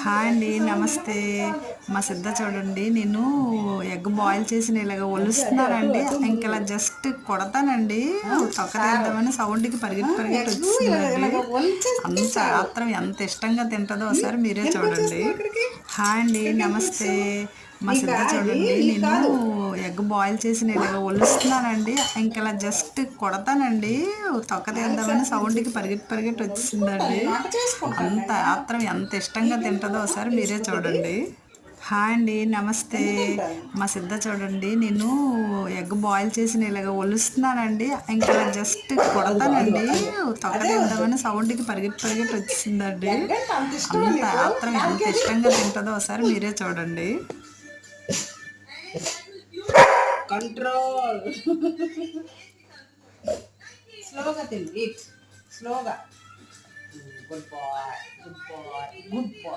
Hi అండి, నమస్తే. మా సిద్ధ చూడండి, నేను ఎగ్ బాయిల్ చేసి ఇలాగ ఒలుస్తున్నానండి. ఇంక ఇలా జస్ట్ కొడతానండి, తొక్కతేద్దామని సౌండ్కి పరిగెత్తి పరిగెత్తి వచ్చిందండి. అంత ఆత్రం ఎంత ఇష్టంగా తింటుందో ఒకసారి మీరే చూడండి. హాయ్ అండి, నమస్తే. మా సిద్ధ చూడండి, నేను ఎగ్ బాయిల్ చేసి ఇలాగ ఒలుస్తున్నానండి. ఇంక ఇలా జస్ట్ కొడతానండి, తొక్కతేద్దామని సౌండ్కి పరిగెత్తి పరిగెత్తి వచ్చిందండి. అంత ఆత్రం ఎంత ఇష్టంగా తింటుందో ఒకసారి మీరే చూడండి. హాయ్ అండి, నమస్తే. మా సిద్ధ చూడండి, నేను ఎగ్ బాయిల్ చేసి ఇలాగ ఒలుస్తున్నానండి. ఇంకా జస్ట్ కొడతానండి, తొక్కతేద్దామని సౌండ్కి పరిగెత్తి పరిగెత్తి వచ్చిందండి. అంత ఆత్రం ఎంత ఇష్టంగా తింటుందో ఒకసారి మీరే చూడండి. కంట్రోల్ స్లోగా తిను, స్లోగా. Good boy, good boy, good bye.